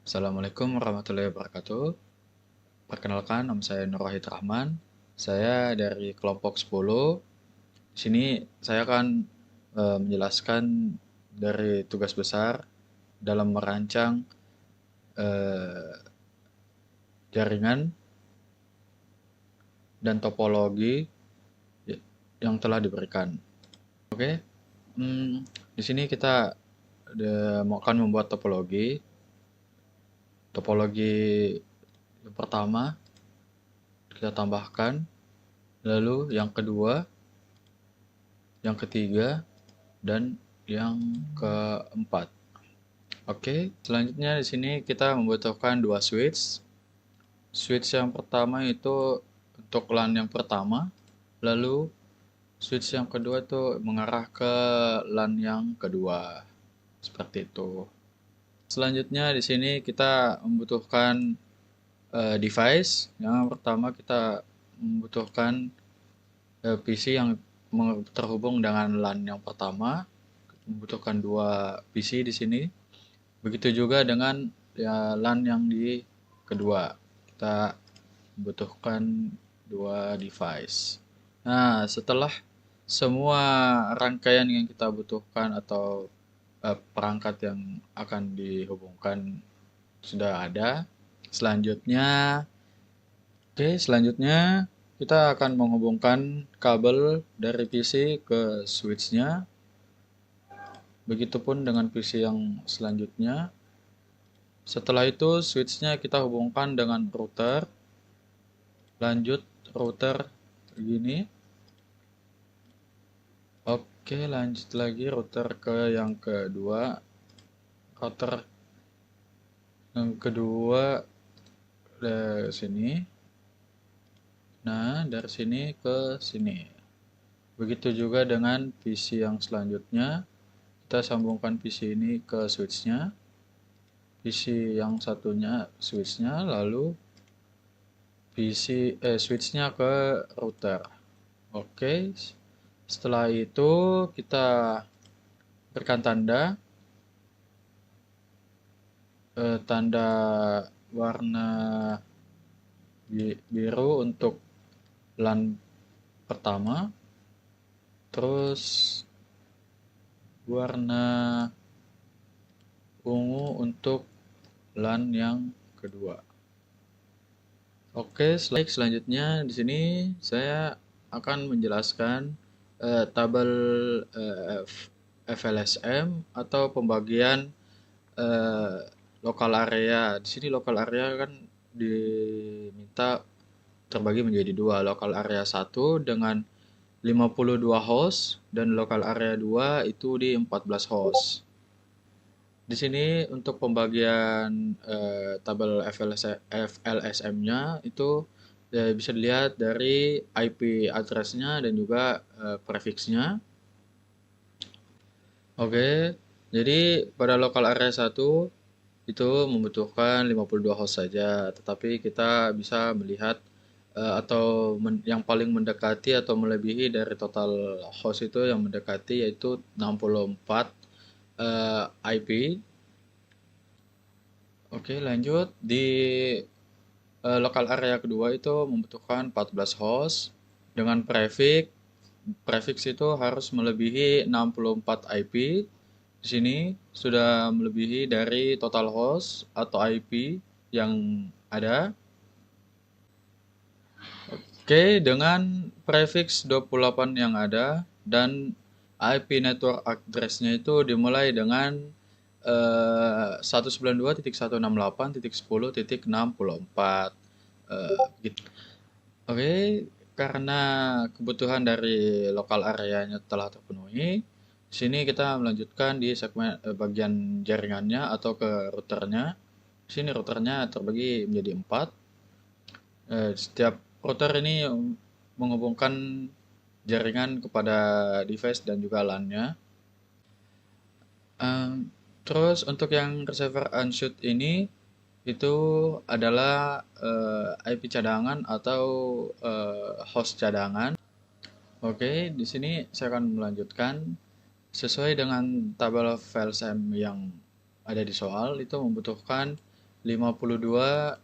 Assalamualaikum warahmatullahi wabarakatuh. Perkenalkan, nama saya Nur Wahid Rahman. Saya dari kelompok 10. Di sini saya akan menjelaskan dari tugas besar dalam merancang eh, jaringan dan topologi yang telah diberikan. Oke, di sini kita akan membuat topologi. Topologi yang pertama kita tambahkan, lalu yang kedua, yang ketiga, dan yang keempat. Oke, selanjutnya di sini kita membutuhkan dua switch. Switch yang pertama itu untuk LAN yang pertama, lalu switch yang kedua itu mengarah ke LAN yang kedua. Seperti itu. Selanjutnya di sini kita membutuhkan device. Yang pertama kita membutuhkan PC yang terhubung dengan LAN yang pertama, membutuhkan dua PC di sini. Begitu juga dengan ya, LAN yang di kedua, kita membutuhkan dua device. Nah, setelah semua rangkaian yang kita butuhkan atau perangkat yang akan dihubungkan sudah ada, selanjutnya selanjutnya kita akan menghubungkan kabel dari PC ke switch-nya. Begitupun dengan PC yang selanjutnya. Setelah itu switch-nya kita hubungkan dengan router. Lanjut router begini. Oke, lanjut lagi router ke yang kedua. Router yang kedua dari sini. Nah, dari sini ke sini. Begitu juga dengan PC yang selanjutnya. Kita sambungkan PC ini ke switch-nya. PC yang satunya switch-nya, lalu switch-nya ke router. Oke. Setelah itu kita berikan tanda warna biru untuk LAN pertama, terus warna ungu untuk LAN yang kedua. Oke, selanjutnya di sini saya akan menjelaskan tabel FLSM atau pembagian eh, lokal area. Di sini lokal area kan diminta terbagi menjadi dua, lokal area 1 dengan 52 host dan lokal area 2 itu di 14 host. Di sini untuk pembagian tabel FLSM-nya itu bisa dilihat dari IP address-nya dan juga prefix-nya. Oke, jadi pada lokal area 1 itu membutuhkan 52 host saja, tetapi kita bisa melihat atau yang paling mendekati atau melebihi dari total host itu yang mendekati yaitu 64 IP. Oke, lanjut di lokal area kedua itu membutuhkan 14 host dengan prefix itu harus melebihi 64 IP. Di sini sudah melebihi dari total host atau IP yang ada. Oke, dengan prefix 28 yang ada dan IP network address-nya itu dimulai dengan 192.168.10.64 gitu. Oke, karena kebutuhan dari lokal areanya telah terpenuhi, di sini kita melanjutkan di segmen bagian jaringannya atau ke routernya. Di sini routernya terbagi menjadi 4. Setiap router ini menghubungkan jaringan kepada device dan juga LAN-nya. Terus untuk yang receiver unshoot ini itu adalah IP cadangan atau host cadangan. Oke, di sini saya akan melanjutkan sesuai dengan tabel file SAM yang ada di soal itu membutuhkan 52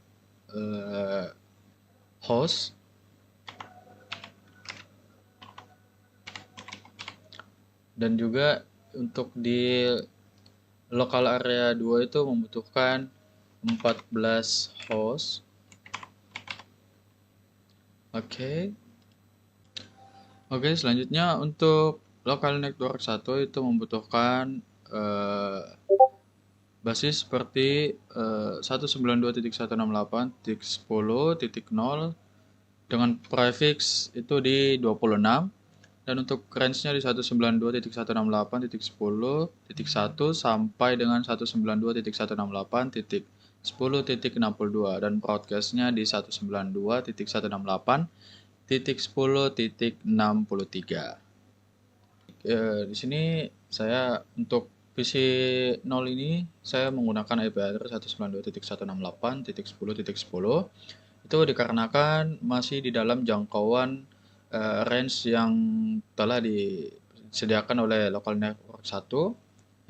host, dan juga untuk di local area 2 itu membutuhkan 14 host. Oke. Oke, selanjutnya untuk local network 1 itu membutuhkan basis seperti 192.168.10.0 dengan prefix itu di 26, dan untuk range-nya di 192.168.10.1 sampai dengan 192.168.10.62, dan broadcast-nya di 192.168.10.63. Di sini saya untuk PC 0 ini saya menggunakan IP address 192.168.10.10. Itu dikarenakan masih di dalam jangkauan range yang telah disediakan oleh local network 1,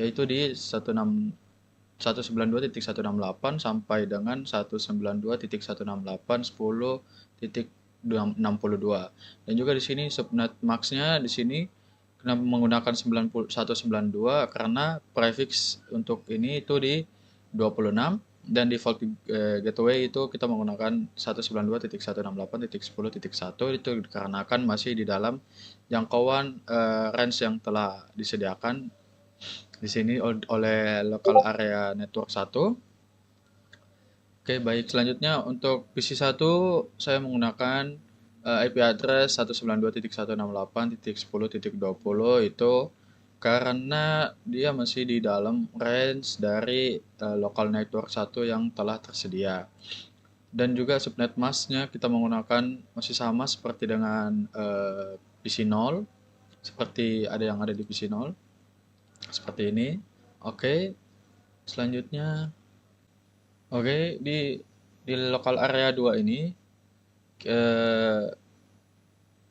yaitu di 192.168 sampai dengan 192.168.10.62. Dan juga di sini subnet max-nya di sini kenapa menggunakan 192 karena prefix untuk ini itu di 26, dan default gateway itu kita menggunakan 192.168.10.1. Itu dikarenakan masih di dalam jangkauan range yang telah disediakan di sini oleh local area network 1. Oke, baik. Selanjutnya untuk PC 1 saya menggunakan IP address 192.168.10.20 itu karena dia masih di dalam range dari local network 1 yang telah tersedia. Dan juga subnet mask-nya kita menggunakan masih sama seperti dengan PC 0, seperti yang ada di PC 0. Seperti ini. Oke. Selanjutnya di local area 2 ini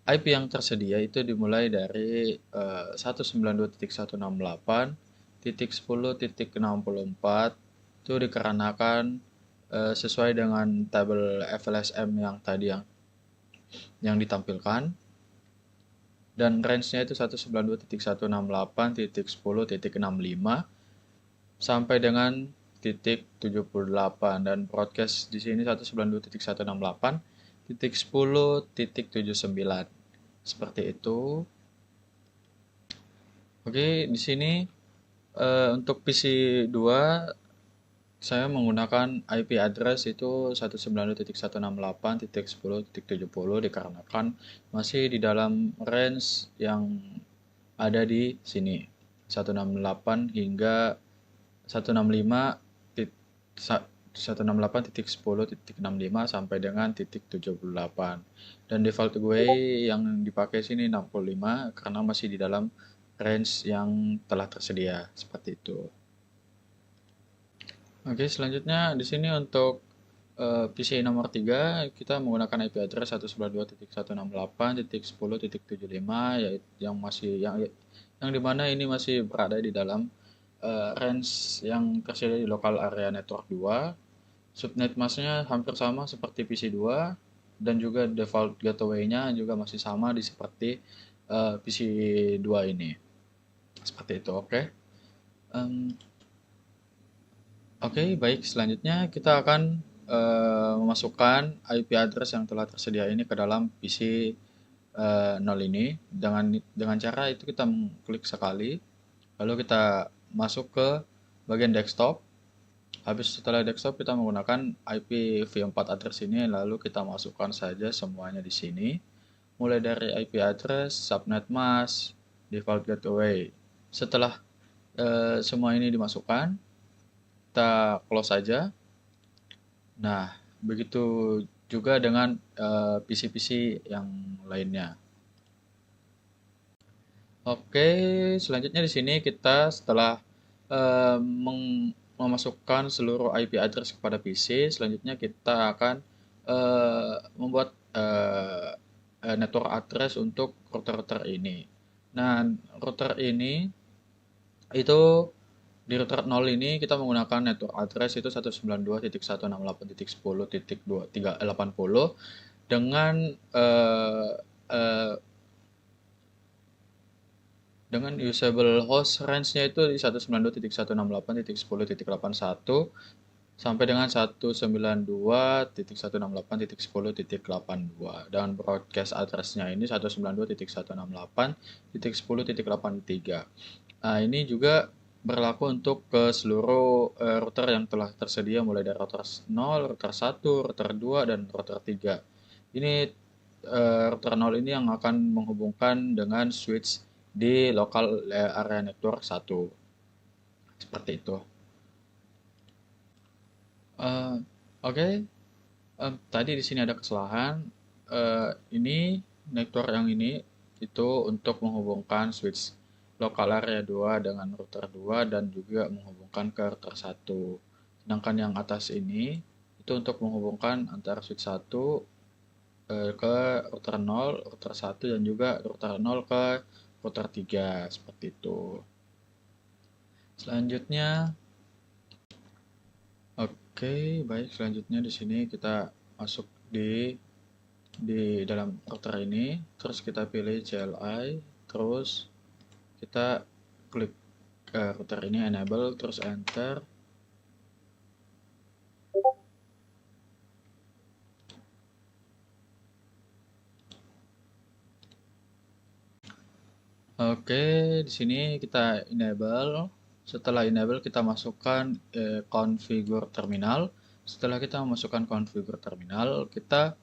IP yang tersedia itu dimulai dari 192.168.10.64. Itu dikarenakan sesuai dengan tabel FLSM yang tadi yang ditampilkan, dan range-nya itu 192.168.10.65 sampai dengan titik 78, dan broadcast di sini 192.168.10.79. Seperti itu. Oke, di sini untuk PC 2 saya menggunakan IP address itu 192.168.10.70 dikarenakan masih di dalam range yang ada di sini 168 hingga 165 168.10.65 sampai dengan titik 78, dan default gue yang dipakai sini 65 karena masih di dalam range yang telah tersedia seperti itu. Oke, selanjutnya di sini untuk PC nomor 3 kita menggunakan IP address 192.168.10.75 yaitu yang dimana ini masih berada di dalam range yang tersedia di local area network 2. Subnet mask-nya hampir sama seperti PC 2, dan juga default gateway-nya juga masih sama seperti PC 2 ini. Seperti itu, oke. Oke, baik. Selanjutnya kita akan memasukkan IP address yang telah tersedia ini ke dalam PC 0 ini dengan cara itu kita klik sekali, lalu kita masuk ke bagian desktop. Habis setelah desktop kita menggunakan IP v4 address ini, lalu kita masukkan saja semuanya di sini. Mulai dari IP address, subnet mask, default gateway. Setelah semua ini dimasukkan, kita close saja. Nah, begitu juga dengan PC-PC yang lainnya. Oke, selanjutnya di sini kita setelah memasukkan seluruh IP address kepada PC, selanjutnya kita akan membuat network address untuk router-router ini. Nah, router ini itu Di router 0 ini kita menggunakan network address itu 192.168.10.2.380 dengan eh, eh, dengan usable host range-nya itu di 192.168.10.81 sampai dengan 192.168.10.82 dan broadcast address-nya ini 192.168.10.83. Nah, ini juga berlaku untuk ke seluruh router yang telah tersedia mulai dari router 0, router 1, router 2, dan router 3. Ini router 0 ini yang akan menghubungkan dengan switch di lokal area network 1. Seperti itu. Eh, Oke, tadi di sini ada kesalahan. Ini network yang ini itu untuk menghubungkan switch lokal area 2 dengan router 2 dan juga menghubungkan ke router 1. Sedangkan yang atas ini itu untuk menghubungkan antara switch 1 ke router 0, router 1 dan juga router 0 ke router 3 seperti itu. Selanjutnya, oke, baik, selanjutnya di sini kita masuk di dalam router ini, terus kita pilih CLI, terus kita klik router ini enable, terus enter. Oke, di sini kita enable. Setelah enable kita masukkan configure terminal. Setelah kita memasukkan configure terminal, kita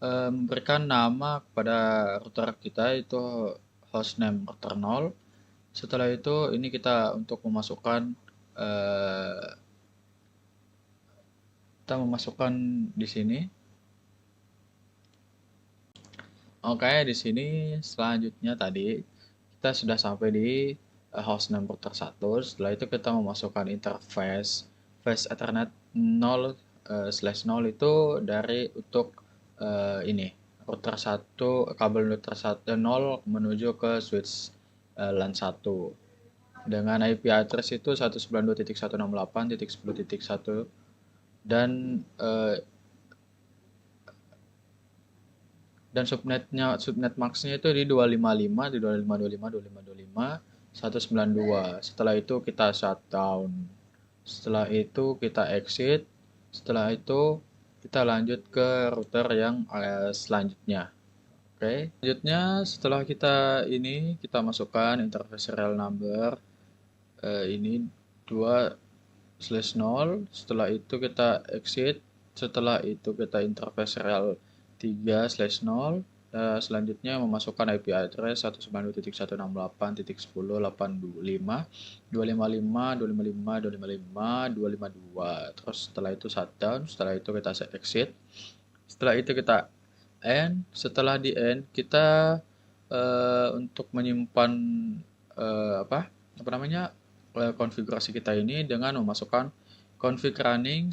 memberikan nama kepada router kita itu hostname router 0. Setelah itu ini kita untuk memasukkan eh, di sini. Oke, di sini selanjutnya tadi kita sudah sampai di hostname router 1. Setelah itu kita memasukkan interface face Ethernet 0/0 itu dari untuk ini router 1, kabel router 1 0 menuju ke switch LAN 1 dengan IP address itu 192.168.10.1 dan subnet maxnya itu di 255, di 2525, 192. Setelah itu kita shutdown. Setelah itu kita exit. Setelah itu kita lanjut ke router yang selanjutnya. Oke. Selanjutnya setelah kita masukkan interface serial number ini 2/0. Setelah itu kita exit. Setelah itu kita interface serial 3/0. Selanjutnya memasukkan IP address 192.168.10.80.255.255.255.255.252. Terus setelah itu shutdown, setelah itu kita exit. Setelah itu kita end. Setelah di end kita untuk menyimpan konfigurasi kita ini dengan memasukkan config running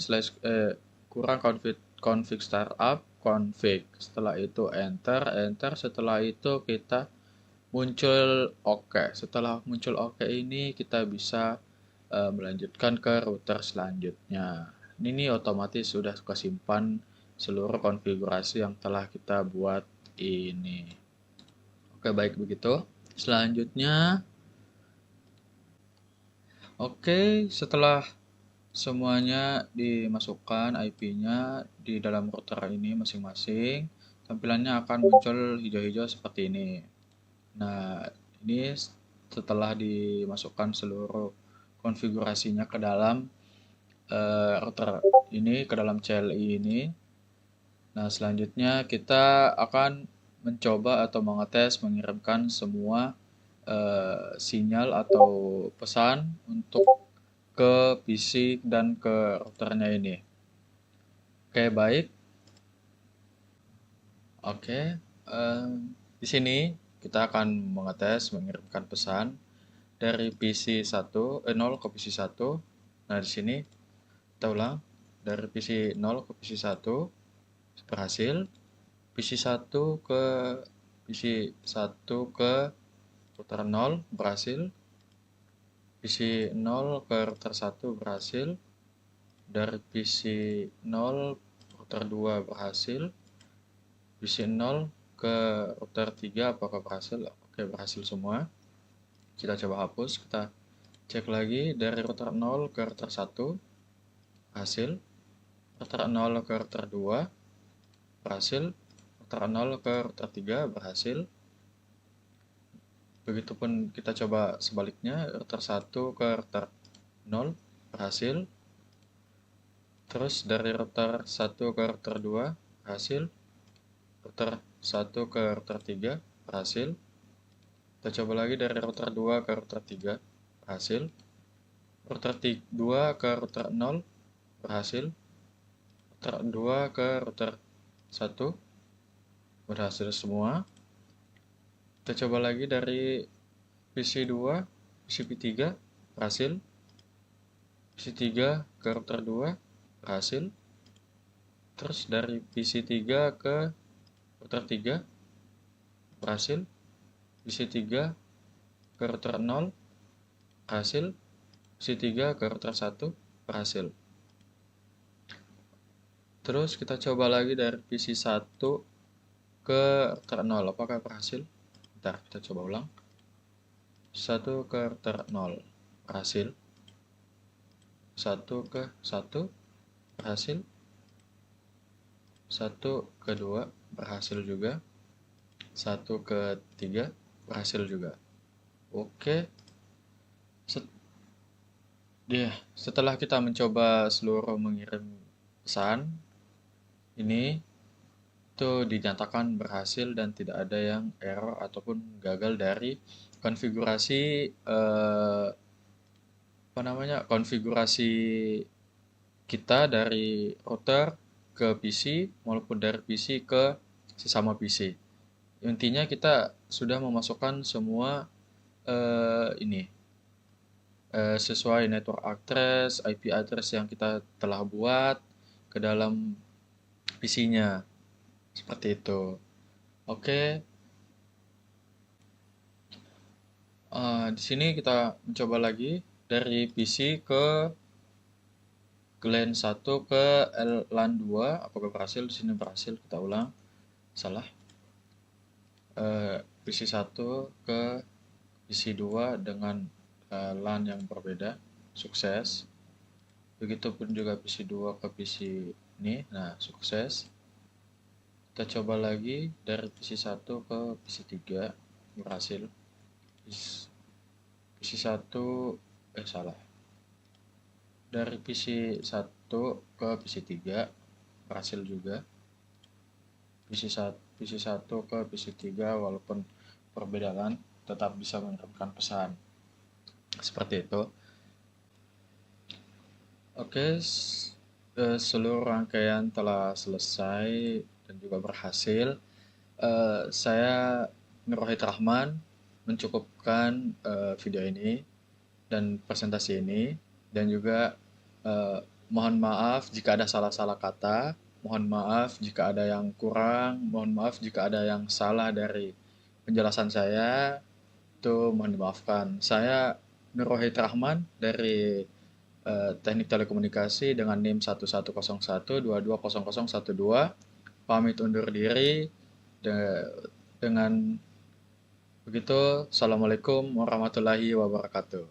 kurang config startup config. Setelah itu enter. Setelah itu kita muncul oke. Setelah muncul oke ini kita bisa melanjutkan ke router selanjutnya. Ini otomatis sudah kesimpan seluruh konfigurasi yang telah kita buat ini. Oke, baik begitu. Selanjutnya, oke, setelah semuanya dimasukkan IP-nya di dalam router ini masing-masing, tampilannya akan muncul hijau-hijau seperti ini. Nah, ini setelah dimasukkan seluruh konfigurasinya ke dalam router ini, ke dalam CLI ini. Nah, selanjutnya kita akan mencoba atau mengetes mengirimkan semua sinyal atau pesan untuk ke PC dan ke routernya ini. Oke, baik. Oke, di sini kita akan mengetes mengirimkan pesan dari PC 0 ke PC 1. Nah, di sini kita ulang dari PC 0 ke PC 1 berhasil. PC 1 ke PC 1 ke router 0 berhasil. PC 0 ke router 1 berhasil. Dari PC 0 router 2 berhasil. PC 0 ke router 3 apakah berhasil? Oke, berhasil semua. Kita coba hapus. Kita cek lagi dari router 0 ke router 1 berhasil. Router 0 ke router 2 berhasil. Router 0 ke router 3 berhasil. Begitupun kita coba sebaliknya, router 1 ke router 0 berhasil. Terus dari router 1 ke router 2 berhasil. Router 1 ke router 3 berhasil. Kita coba lagi dari router 2 ke router 3 berhasil. Router 2 ke router 0 berhasil. Router 2 ke router 1 berhasil semua. Kita coba lagi dari PC 2, PC 3 berhasil. PC 3 ke router 2 berhasil. Terus dari PC 3 ke router 3 berhasil. PC 3 ke router 0 berhasil. PC 3 ke router 1 berhasil. Terus kita coba lagi dari PC 1 ke router 0, apakah berhasil? Bentar, kita coba ulang. 1 ke router 0 berhasil. 1 ke 1 berhasil. 1 ke 2 berhasil juga. 1 ke 3 berhasil juga. Oke. Setelah kita mencoba seluruh mengirim pesan, ini itu dinyatakan berhasil dan tidak ada yang error ataupun gagal dari konfigurasi konfigurasi kita dari router ke PC maupun dari PC ke sesama PC. Intinya kita sudah memasukkan semua sesuai network address, IP address yang kita telah buat ke dalam PC-nya. Seperti itu. Oke. Di sini kita mencoba lagi dari PC ke LAN 1 ke LAN 2. Apakah berhasil? Di sini berhasil. Kita ulang. Salah. PC 1 ke PC 2 dengan LAN yang berbeda. Sukses. Begitupun juga PC 2 ke PC ini. Nah, sukses. Kita coba lagi dari PC 1 ke PC 3 berhasil. PC 1 salah. Dari PC 1 ke PC 3 berhasil juga. PC 1 ke PC 3 walaupun perbedaan tetap bisa mengirimkan pesan. Seperti itu. Oke, seluruh rangkaian telah selesai dan juga berhasil. Saya Nur Wahid Rahman mencukupkan video ini dan presentasi ini, dan juga mohon maaf jika ada salah-salah kata, mohon maaf jika ada yang kurang, mohon maaf jika ada yang salah dari penjelasan saya, itu mohon dimaafkan. Saya Nur Wahid Rahman dari Teknik Telekomunikasi dengan NIM 1101220012, pamit undur diri. Dengan begitu, Assalamualaikum warahmatullahi wabarakatuh.